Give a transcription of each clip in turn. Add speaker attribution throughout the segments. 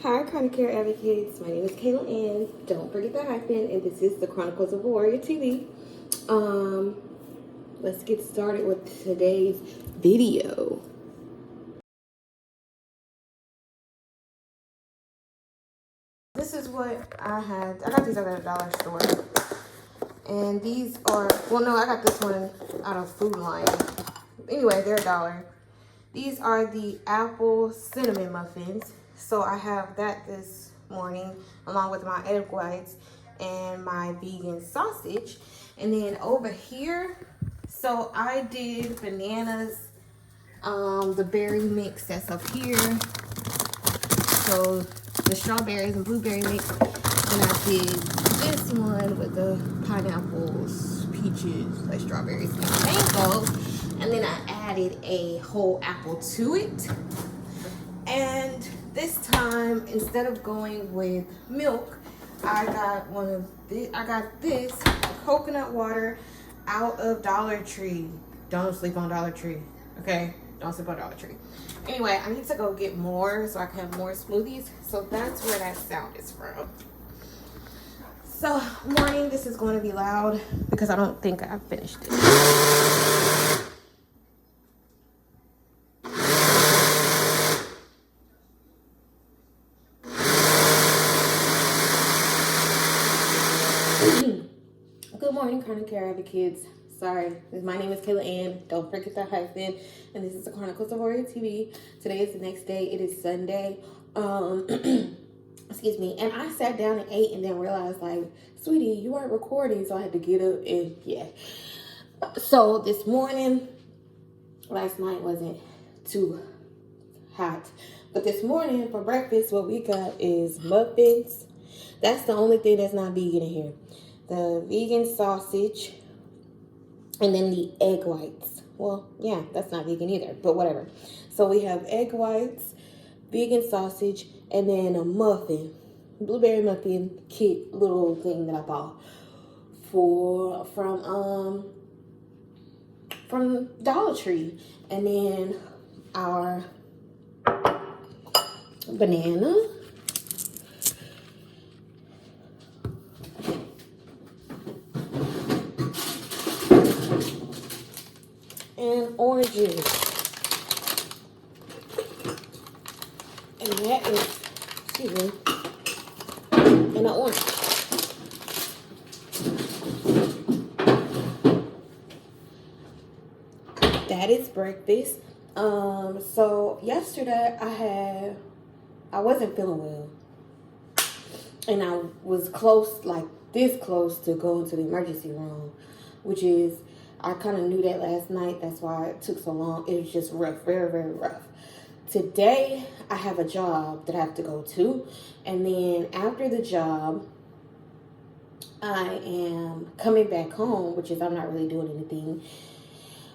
Speaker 1: Hi, Chronic Care Advocates. My name is Kayla Ann. Don't forget the hyphen, and this is the Chronicles of Warrior TV. Let's get started with today's video. This is what I had. I got these at a dollar store, and these are I got this one out of Food Lion. Anyway, they're $1. These are the apple cinnamon muffins. So I have that this morning along with my egg whites and my vegan sausage. And then over here, so I did bananas, the berry mix that's up here. So the strawberries and blueberry mix. And I did this one with the pineapples, peaches, like strawberries and mangoes. And then I added a whole apple to it. And this time, instead of going with milk, I got this coconut water out of Dollar Tree. Don't sleep on Dollar Tree, okay? Don't sleep on Dollar Tree. Anyway, I need to go get more so I can have more smoothies. So that's where that sound is from. So, warning, this is going to be loud because I don't think I finished it. Good morning, Chronic Care Advocates. Sorry, my name is Kayla Ann. Don't forget the hyphen. And this is the Chronicles of Warrior TV. Today is the next day. It is Sunday. Excuse me. And I sat down and ate and then realized, like, sweetie, you weren't recording, so I had to get up and yeah. So this morning, last night wasn't too hot. But this morning for breakfast, what we got is muffins. That's the only thing that's not vegan in here. The vegan sausage, and then the egg whites. Well, yeah, that's not vegan either, but whatever. So we have egg whites, vegan sausage, and then a muffin, blueberry muffin kit little thing that I bought from Dollar Tree, and then our banana. And oranges. And that is, excuse me, and an orange. That is breakfast. So yesterday I wasn't feeling well. And I was close, like this close to going to the emergency room, which is, I kind of knew that last night. That's why it took so long. It was just rough, very, very rough. Today, I have a job that I have to go to. And then after the job, I am coming back home, which is I'm not really doing anything.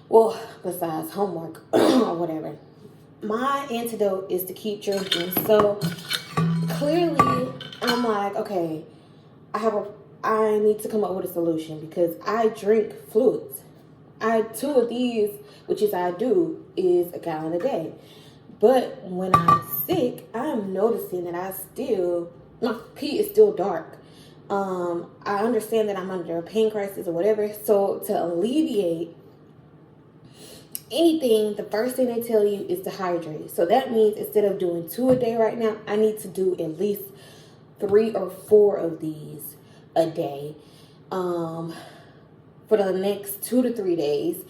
Speaker 1: Well, besides homework or whatever. My antidote is to keep drinking. So clearly, I'm like, okay, I need to come up with a solution because I drink fluids. Two of these, which is I do, is a gallon a day. But when I'm sick, I'm noticing that my pee is still dark. I understand that I'm under a pain crisis or whatever. So to alleviate anything, the first thing they tell you is to hydrate. So that means instead of doing 2 a day right now, I need to do at least 3 or 4 of these a day. For the next 2 to 3 days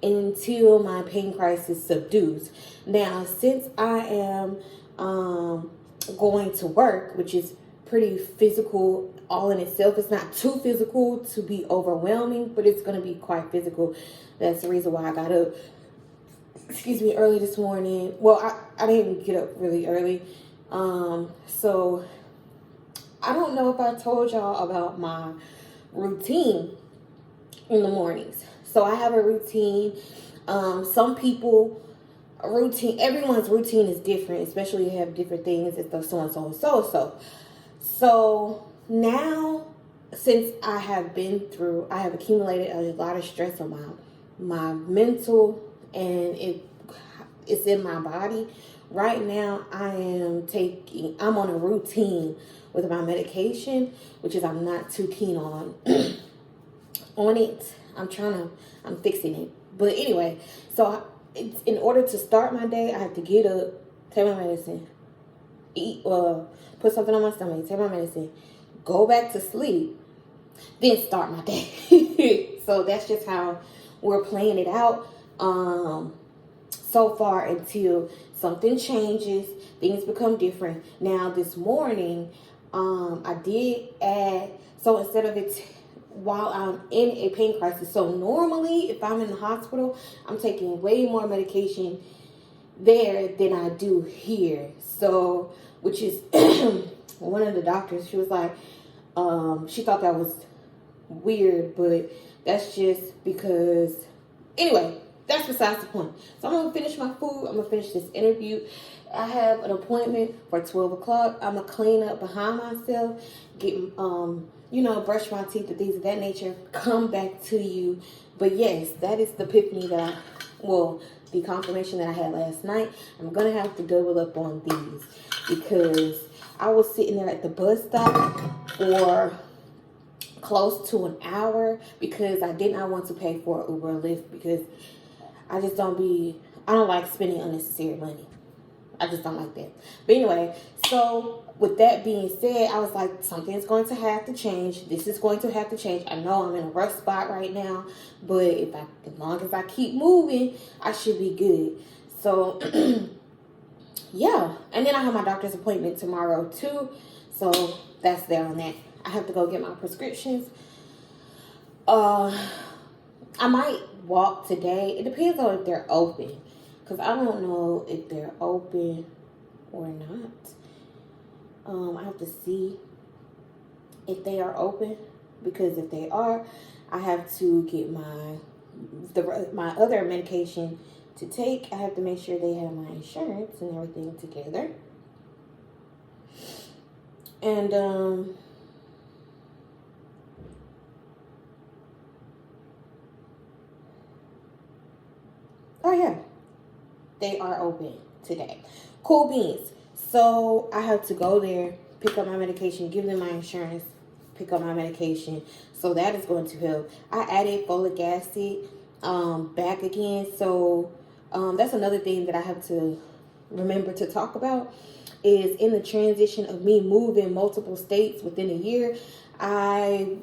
Speaker 1: until my pain crisis subdues. Now, since I am going to work, which is pretty physical all in itself, it's not too physical to be overwhelming, but it's going to be quite physical. That's the reason why I got up, early this morning. Well, I didn't get up really early. So I don't know if I told y'all about my routine in the mornings. So I have a routine. Some people everyone's routine is different, especially you have different things. It's the so and so and so and so. So now, since I have accumulated a lot of stress on my mental, and it's in my body. right now I'm on a routine with my medication, which is I'm not too keen on it. I'm fixing it. But anyway, so in order to start my day, I have to get up, take my medicine, eat, put something on my stomach, take my medicine, go back to sleep, then start my day. So that's just how we're playing it out so far until something changes, things become different. Now this morning, I did add, so instead of it while I'm in a pain crisis, so normally if I'm in the hospital, I'm taking way more medication there than I do here. So, which is one of the doctors, she was like, she thought that was weird, but that's just because, anyway, that's besides the point. So I'm gonna finish my food, I'm gonna finish this interview. I have an appointment for 12 o'clock. I'm gonna clean up behind myself, get brush my teeth and things of that nature, come back to you. But yes, that is the epiphany that the confirmation that I had last night. I'm gonna have to double up on these because I was sitting there at the bus stop for close to an hour because I did not want to pay for Uber or Lyft because I don't like spending unnecessary money. I just don't like that. But anyway, so with that being said, I was like, something's going to have to change. This is going to have to change. I know I'm in a rough spot right now, but as long as I keep moving, I should be good. So yeah. And then I have my doctor's appointment tomorrow too. So that's there on that. I have to go get my prescriptions. I might walk today. It depends on if they're open. Because I don't know if they're open or not. I have to see if they are open. Because if they are, I have to get my other medication to take. I have to make sure they have my insurance and everything together. And oh yeah, they are open today. Cool beans. So I have to go there, pick up my medication, give them my insurance, pick up my medication. So that is going to help. I added folic acid back again. So that's another thing that I have to remember to talk about is in the transition of me moving multiple states within a year. I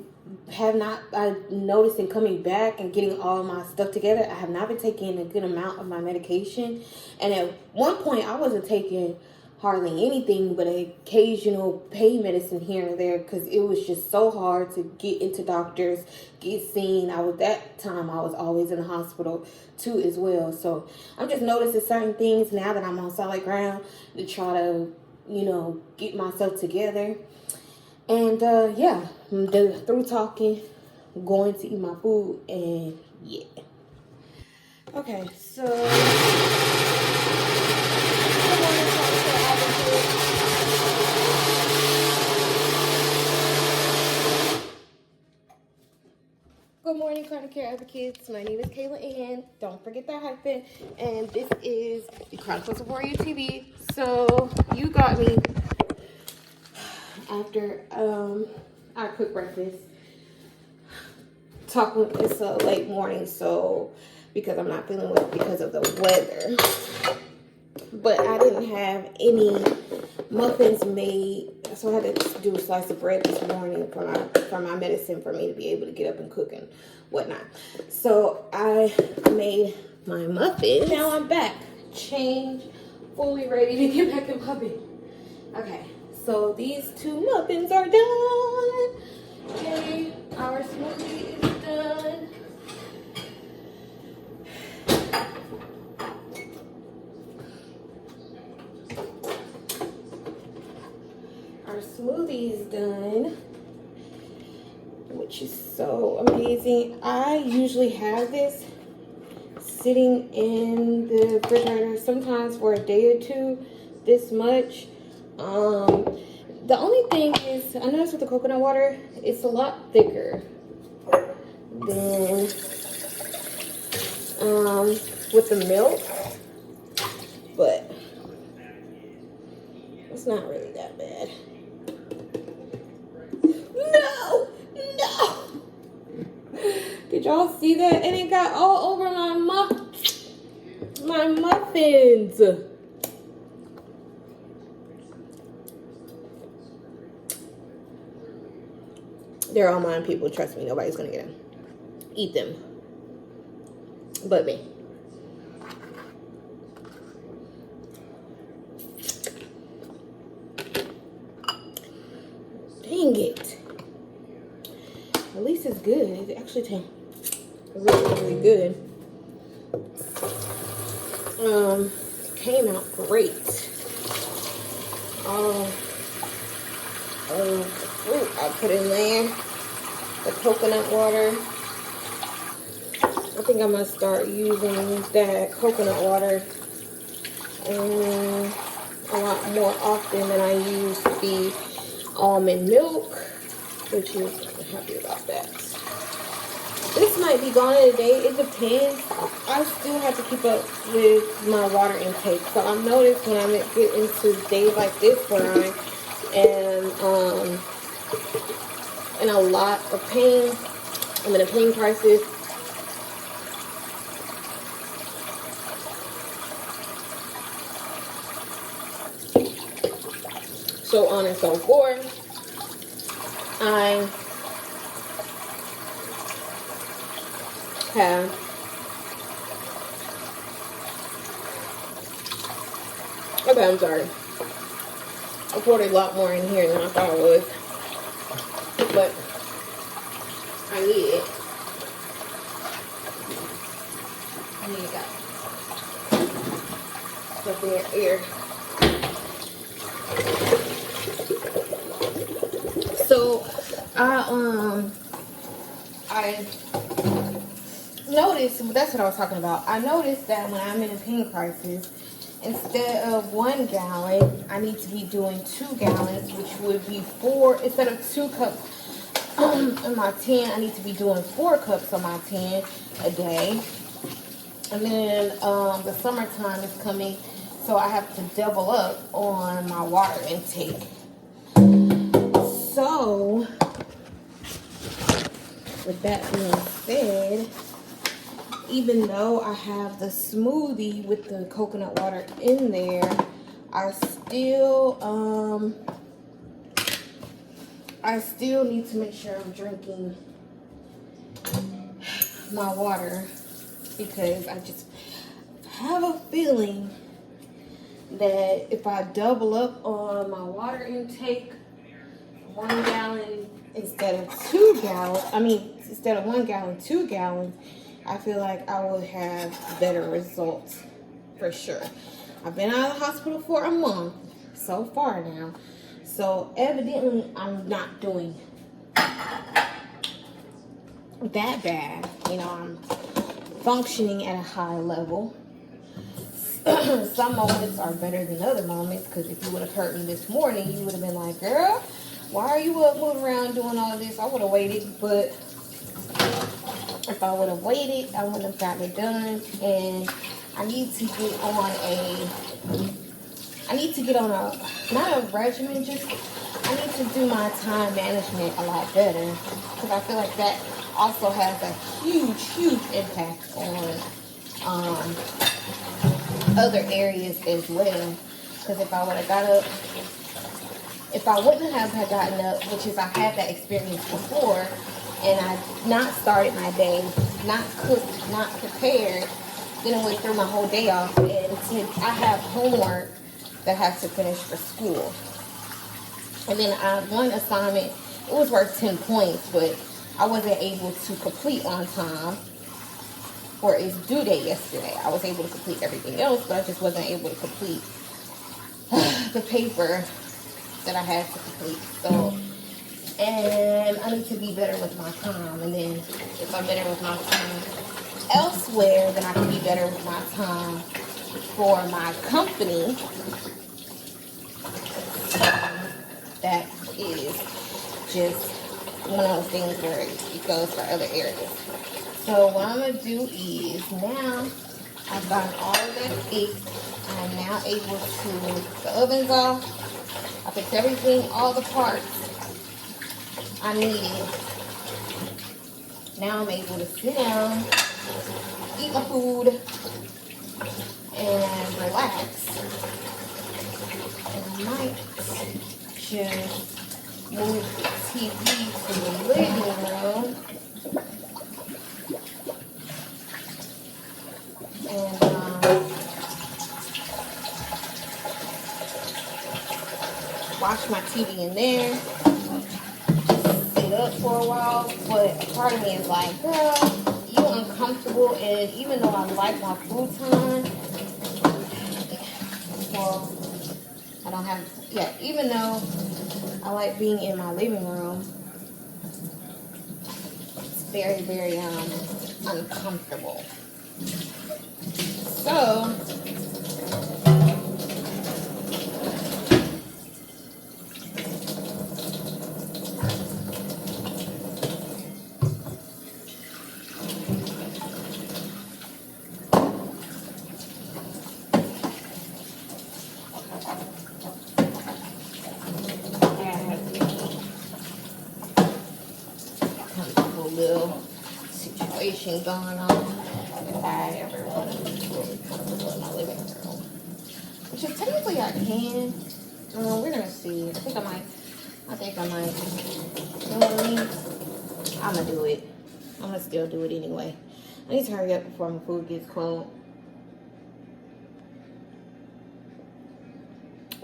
Speaker 1: noticed in coming back and getting all my stuff together, I have not been taking a good amount of my medication. And at one point, I wasn't taking hardly anything but occasional pain medicine here and there because it was just so hard to get into doctors, get seen. That time I was always in the hospital too as well. So I'm just noticing certain things now that I'm on solid ground to try to, get myself together. And yeah, I'm through talking, going to eat my food, and yeah. Okay, so good morning, Carter Care Advocates. My name is Kayla Ann. Don't forget that hyphen. And this is the Chronicles of Warrior TV. So you got me after I cooked breakfast. It's a late morning, so because I'm not feeling well because of the weather. But I didn't have any muffins made, so I had to do a slice of bread this morning for my medicine for me to be able to get up and cook and whatnot. So I made my muffins. Now I'm back, changed, fully ready to get back in my bed. Okay, so these 2 muffins are done. Okay, our smoothie is done. Our smoothie is done, which is so amazing. I usually have this sitting in the refrigerator sometimes for a day or two, this much. The only thing is, I noticed with the coconut water, it's a lot thicker than with the milk, but It's not really that bad. No! No! Did y'all see that? And it got all over my muffins. They're all mine, people. Trust me, nobody's gonna get them. Eat them. But me. Dang it. At least it's good. It actually tastes really, really good. Came out great. All of the fruit I put in there. The coconut water. I think I'm gonna start using that coconut water a lot more often than I use the almond milk, which is, I'm happy about that. This might be gone in a day. It depends. I still have to keep up with my water intake. So I've noticed when I get into days like this where I am in a lot of pain, I'm in a pain crisis. So on and so forth. I have okay, I'm sorry. I poured a lot more in here than I thought I would. But I need it. I need that stuff in your ear. So I noticed, that's what I was talking about. I noticed that when I'm in a pain crisis, instead of 1 gallon, I need to be doing 2 gallons, which would be 4, instead of 2 cups in my 10, I need to be doing 4 cups on my 10 a day. And then the summertime is coming, so I have to double up on my water intake. So, with that being said, even though I have the smoothie with the coconut water in there, I still need to make sure I'm drinking my water, because I just have a feeling that if I double up on my water intake, 1 gallon instead of 2 gallons, instead of 1 gallon, 2 gallons, I feel like I will have better results for sure. I've been out of the hospital for a month so far now. So evidently I'm not doing that bad. You know, I'm functioning at a high level. Some moments are better than other moments, because if you would have heard me this morning, you would have been like, girl, why are you up moving around doing all this? I would have waited, but if I would have waited, I wouldn't have gotten it done. And I need to get on a, not a regimen, just, I need to do my time management a lot better, because I feel like that also has a huge impact on other areas as well. Because if I would have got up, if I wouldn't have gotten up, which is I had that experience before, and I not started my day, not cooked, not prepared, then it went through my whole day off. And since I have homework that has to finish for school, and then one assignment, it was worth 10 points, but I wasn't able to complete on time for its due date yesterday. I was able to complete everything else, but I just wasn't able to complete the paper that I had to complete. So, and I need to be better with my time. And then if I'm better with my time elsewhere, then I can be better with my time for my company. That is just one of those things where it goes for other areas. So what I'm going to do is, now I've gotten all of that fixed, I'm now able to, the oven's off, fixed everything, all the parts I needed. Now I'm able to sit down, eat my food, and relax. And I might just move the TV to the living room. And watch my TV in there. Sit up for a while. But part of me is like, girl, you uncomfortable. And even though I like my food time, well, I don't have, yeah, even though I like being in my living room, it's very, very uncomfortable. So, little situation going on if I ever want to be fully comfortable in my living room. Which is technically I can. We're gonna see. I think I might. You know what I mean? I'm gonna do it. I'm gonna still do it anyway. I need to hurry up before my food gets cold.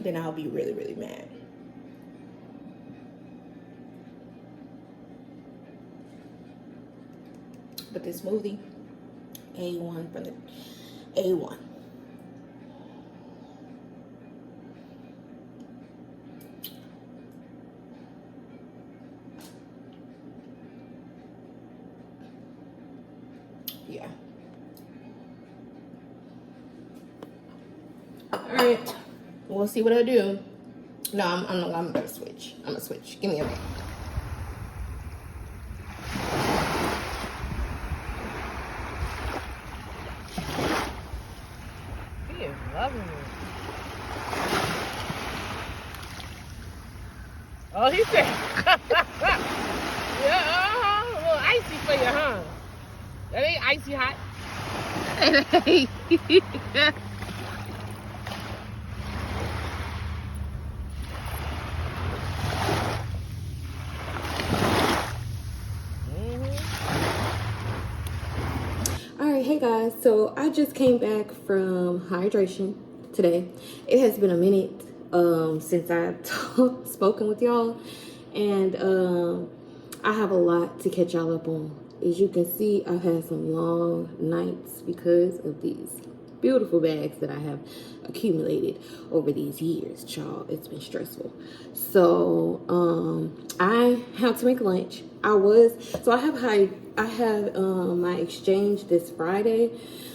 Speaker 1: Then I'll be really, really mad. But this smoothie, A1 from the A1. Yeah. All right. We'll see what I do. No, I'm gonna switch. I'm gonna switch. Give me a minute. He is loving it. Oh, he said, yeah, a little icy for you, huh? That ain't icy hot. Alright, hey guys, so I just came back from hydration today. It has been a minute since I've spoken with y'all, and I have a lot to catch y'all up on. As you can see, I've had some long nights because of these beautiful bags that I have accumulated over these years, child. It's been stressful. So I have to make lunch. I have my exchange this Friday,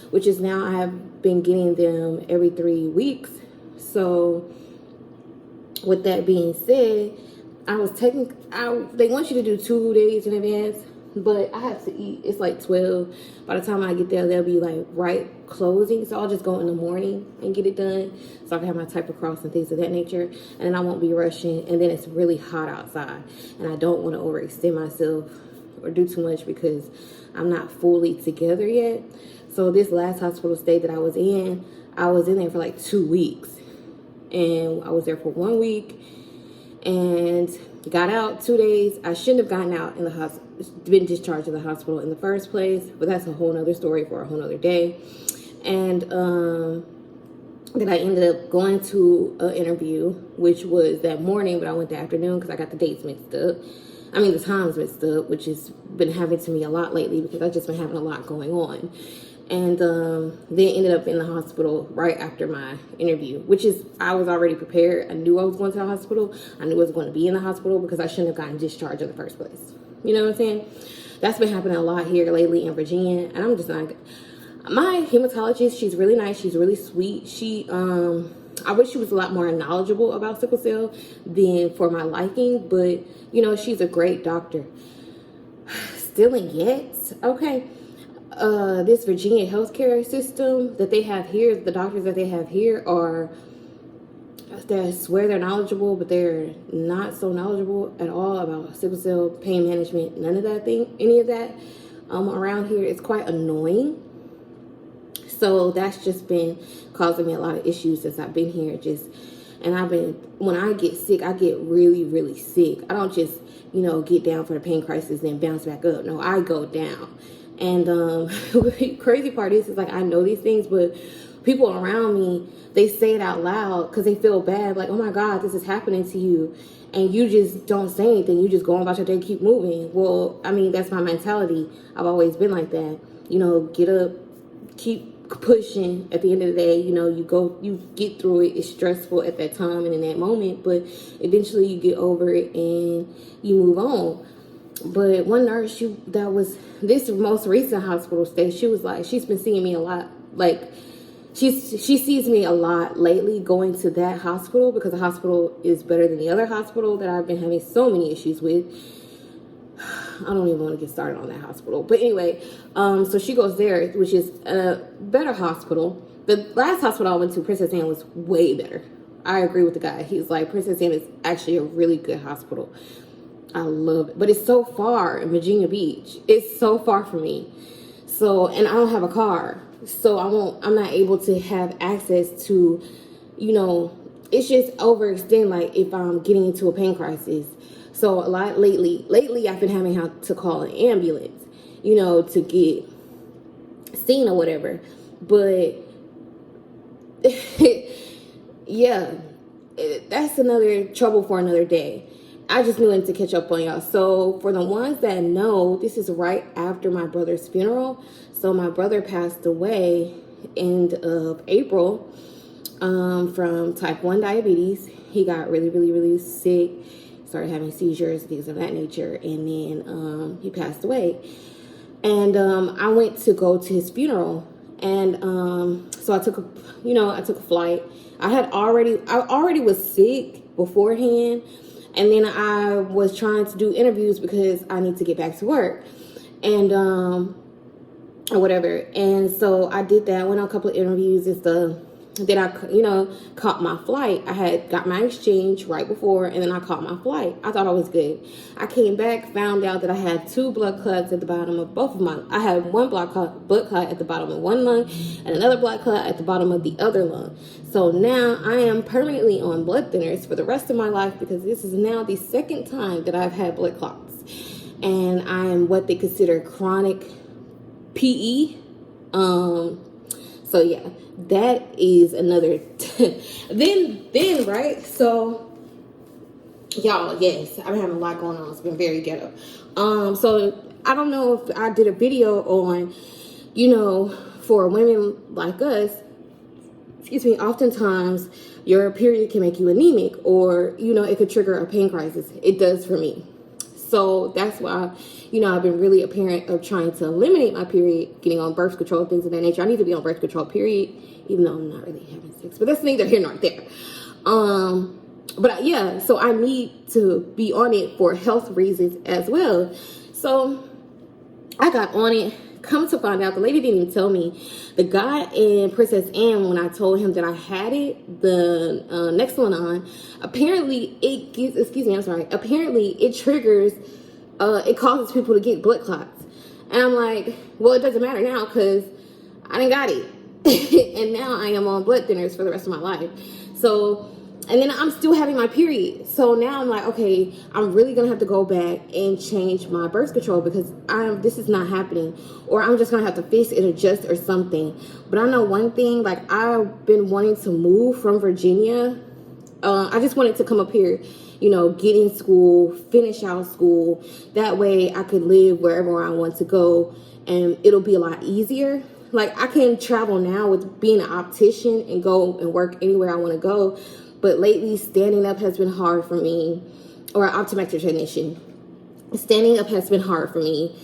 Speaker 1: which is now I have been getting them every 3 weeks. So with that being said, they want you to do 2 days in advance, but I have to eat. It's like 12. By the time I get there, they'll be like right closing. So I'll just go in the morning and get it done, so I can have my type of cross and things of that nature. And then I won't be rushing. And then it's really hot outside, and I don't want to overextend myself or do too much because I'm not fully together yet. So this last hospital stay that I was in there for like 2 weeks, and I was there for 1 week and got out 2 days. I shouldn't have gotten out in the hospital, been discharged in the hospital in the first place, but that's a whole nother story for a whole nother day. And then I ended up going to an interview, which was that morning, but I went the afternoon because I got the dates mixed up. I mean, the times mixed up, which has been happening to me a lot lately because I've just been having a lot going on. And then ended up in the hospital right after my interview, which is, I was already prepared. I knew I was going to the hospital. I knew I was going to be in the hospital because I shouldn't have gotten discharged in the first place. You know what I'm saying? That's been happening a lot here lately in Virginia. And I'm just like, my hematologist, she's really nice. She's really sweet. I wish she was a lot more knowledgeable about sickle cell than for my liking. But, you know, she's a great doctor. Still in yet? Okay. This Virginia healthcare system that they have here, the doctors that they have here are that swear they're knowledgeable, but they're not so knowledgeable at all about sickle cell, pain management, none of that thing, any of that around here. It's quite annoying. So that's just been causing me a lot of issues since I've been here. When I get sick, I get really, really sick. I don't just, get down for the pain crisis and bounce back up. No, I go down. And crazy part is like, I know these things, but people around me, they say it out loud because they feel bad. Like, oh my God, this is happening to you. And you just don't say anything. You just go on about your day, keep moving. Well, I mean, that's my mentality. I've always been like that. Get up, keep pushing. At the end of the day, you get through it. It's stressful at that time and in that moment, but eventually you get over it and you move on. But one nurse, that was this most recent hospital stay, she was like, she's been seeing me a lot. Like, she sees me a lot lately going to that hospital because the hospital is better than the other hospital that I've been having so many issues with. I don't even want to get started on that hospital. But anyway, so she goes there, which is a better hospital. The last hospital I went to, Princess Anne, was way better. I agree with the guy. He's like, Princess Anne is actually a really good hospital. I love it. But it's so far in Virginia Beach. It's so far from me. So, and I don't have a car. So I'm not able to have access to, it's just overextend, like if I'm getting into a pain crisis. So a lot lately I've been having to call an ambulance, to get seen or whatever. But yeah, that's another trouble for another day. I just knew to catch up on y'all. So for the ones that know, this is right after my brother's funeral. So my brother passed away end of April from type 1 diabetes. He got really, really, really sick, started having seizures, things of that nature, and then he passed away. And I went to go to his funeral, and so I took a flight. I already was sick beforehand, and then I was trying to do interviews because I need to get back to work, and or whatever. And so I did that. Went on a couple of interviews and stuff. Then I, caught my flight. I had got my exchange right before, and then I caught my flight. I thought I was good. I came back, found out that I had 2 blood clots at the bottom of both of my. I had one blood clot at the bottom of one lung, and another blood clot at the bottom of the other lung. So now I am permanently on blood thinners for the rest of my life because this is now the second time that I've had blood clots, and I am what they consider chronic PE. So yeah, that is another then right. So y'all, yes, I've been having a lot going on. It's been very ghetto. So I don't know if I did a video on, for women like us, oftentimes your period can make you anemic, or it could trigger a pain crisis. It does for me. So that's why, I've been really a parent of trying to eliminate my period, getting on birth control, things of that nature. I need to be on birth control, period, even though I'm not really having sex. But that's neither here nor there. But yeah, so I need to be on it for health reasons as well. So I got on it. Come to find out, the lady didn't even tell me. The guy in Princess Anne, when I told him that I had it, the Nexplanon, apparently it gives, apparently it triggers, it causes people to get blood clots. And I'm like, well, it doesn't matter now because I done got it. And now I am on blood thinners for the rest of my life. So, and then I'm still having my period. So now I'm like, okay, I'm really going to have to go back and change my birth control because this is not happening. Or I'm just going to have to fix it, adjust or something. But I know one thing, like I've been wanting to move from Virginia. I just wanted to come up here, get in school, finish out school. That way I could live wherever I want to go and it'll be a lot easier. Like I can travel now with being an optician and go and work anywhere I want to go. But lately, standing up has been hard for me, or an optometric technician. Standing up has been hard for me.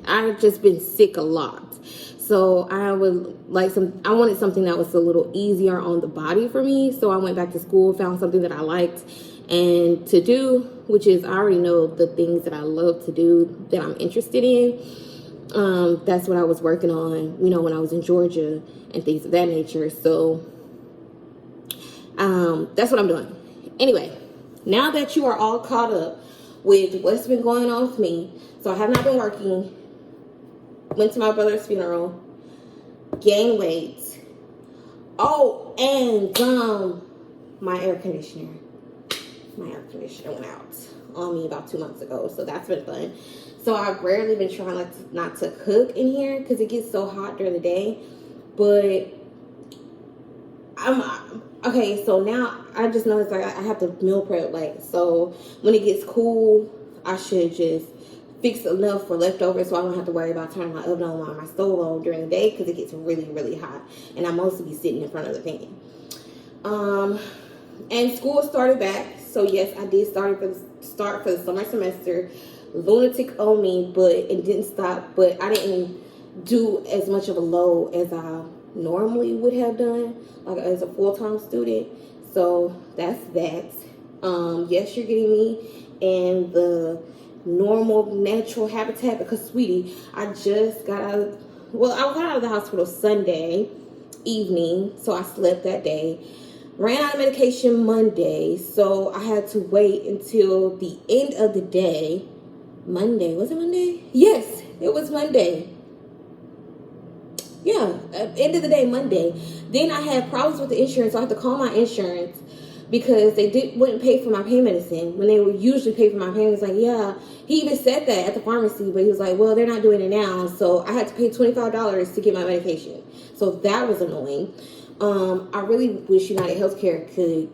Speaker 1: I've just been sick a lot. So I wanted something that was a little easier on the body for me. So I went back to school, found something that I liked and to do, which is I already know the things that I love to do that I'm interested in. That's what I was working on, when I was in Georgia and things of that nature. So That's what I'm doing. Anyway, now that you are all caught up with what's been going on with me, so I have not been working, went to my brother's funeral, gained weight. Oh, and my air conditioner went out on me about 2 months ago, so that's been fun. So I've rarely been trying not to cook in here because it gets so hot during the day. But okay, so now I just noticed like I have to meal prep, like, so when it gets cool, I should just fix enough for leftovers so I don't have to worry about turning my oven on or my stove on during the day because it gets really, really hot, and I mostly be sitting in front of the fan. And school started back, so yes, I did start for the summer semester. Lunatic on me, but it didn't stop. But I didn't do as much of a load as I normally would have done, like as a full-time student. So that's that. Yes, you're getting me in the normal natural habitat because, sweetie, I just got out of, well, I got out of the hospital Sunday evening, so I slept that day. Ran out of medication Monday, so I had to wait until the end of the day. Monday, was it Monday? Yes, it was Monday. Yeah, end of the day, Monday. Then I had problems with the insurance, so I had to call my insurance because they wouldn't pay for my pain medicine when they would usually pay for my pain. It's like, yeah, he even said that at the pharmacy, but he was like, well, they're not doing it now, so I had to pay $25 to get my medication. So that was annoying. I really wish United Healthcare could.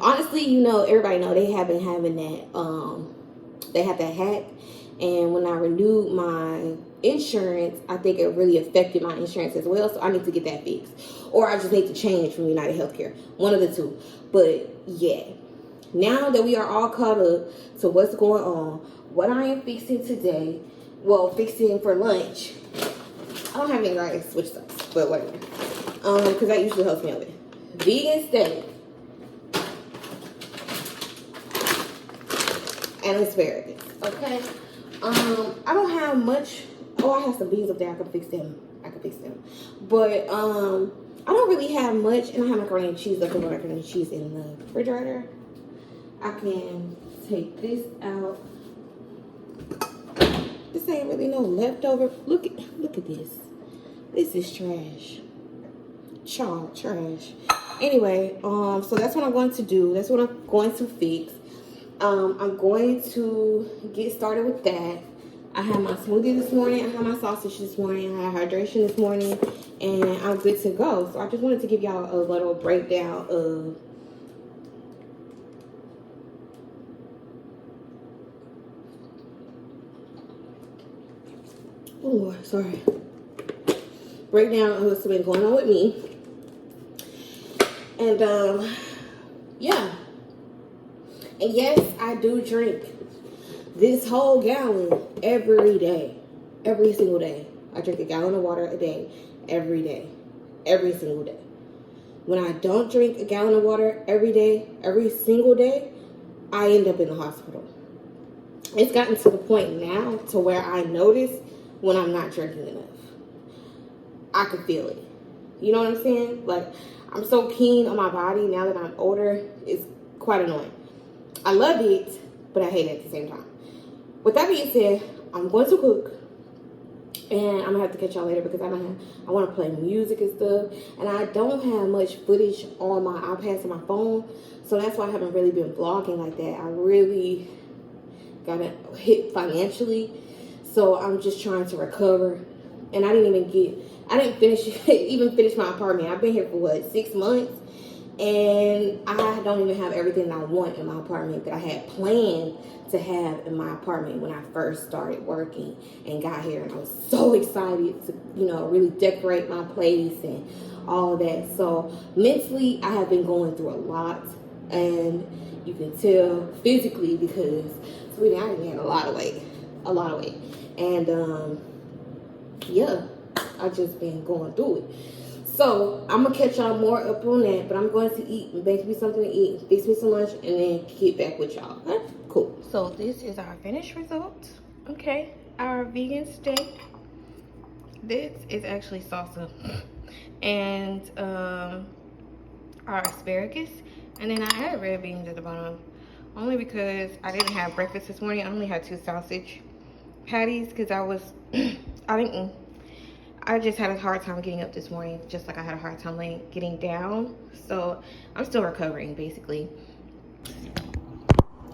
Speaker 1: Honestly, everybody know they have been having that. They have that hack, and when I renewed my insurance, I think it really affected my insurance as well. So I need to get that fixed, or I just need to change from United Healthcare. One of the two. But yeah, now that we are all caught up to what's going on, what I am fixing today, fixing for lunch. I don't have any rice, which sucks, but whatever. Because that usually helps me out with vegan steak and asparagus. Okay. I don't have much. Oh, I have some beans up there. I can fix them. But I don't really have much, and I have macaroni and cheese. I can put macaroni and cheese in the refrigerator. I can take this out. This ain't really no leftover. Look at this. This is trash. Trash. Anyway, so that's what I'm going to do. That's what I'm going to fix. I'm going to get started with that. I had my smoothie this morning. I had my sausage this morning. I had hydration this morning, and I'm good to go. So I just wanted to give y'all a little breakdown of breakdown of what's been going on with me. And yeah. And yes, I do drink this whole gallon every day. Every single day. I drink a gallon of water a day. Every day. Every single day. When I don't drink a gallon of water every day, every single day, I end up in the hospital. It's gotten to the point now to where I notice when I'm not drinking enough. I can feel it. You know what I'm saying? Like, I'm so keen on my body now that I'm older. It's quite annoying. I love it, but I hate it at the same time. With that being said, I'm going to cook. And I'm going to have to catch y'all later because I want to play music and stuff. And I don't have much footage on my iPad and my phone. So that's why I haven't really been vlogging like that. I really got hit financially. So I'm just trying to recover. And I didn't finish my apartment. I've been here for 6 months, and I don't even have everything I want in my apartment that I had planned to have in my apartment when I first started working and got here. And I was so excited to, really decorate my place and all of that. So mentally, I have been going through a lot, and you can tell physically because, sweetie, I gained a lot of weight, and yeah. I've just been going through it. So I'm gonna catch y'all more up on that, but I'm going to eat and bake me something to eat, fix me some lunch, and then get back with y'all. Okay, cool. So this is our finished result. Okay, our vegan steak. This is actually salsa, and are asparagus, and then I added red beans at the bottom, only because I didn't have breakfast this morning. I only had 2 sausage patties because I just had a hard time getting up this morning, just like I had a hard time getting down. So I'm still recovering, basically.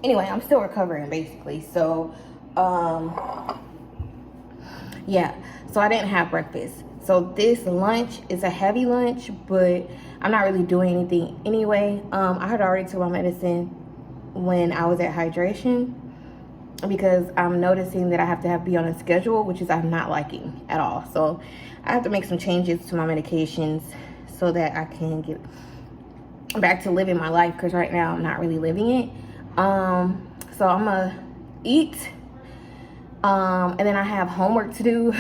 Speaker 1: Anyway, I'm still recovering, basically. So, yeah. So I didn't have breakfast. So this lunch is a heavy lunch, but I'm not really doing anything anyway. I had already took my medicine when I was at hydration, because I'm noticing that I have to be on a schedule, which is I'm not liking at all. So I have to make some changes to my medications so that I can get back to living my life, because right now I'm not really living it. So I'm gonna eat, and then I have homework to do.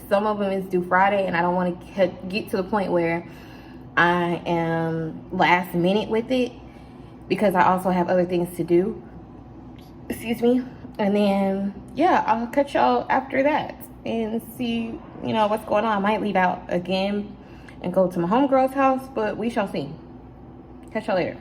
Speaker 1: Some of them is due Friday, and I don't want to get to the point where I am last minute with it, because I also have other things to do. Excuse me. And then, yeah, I'll catch y'all after that and see, what's going on. I might leave out again and go to my homegirl's house, but we shall see. Catch y'all later.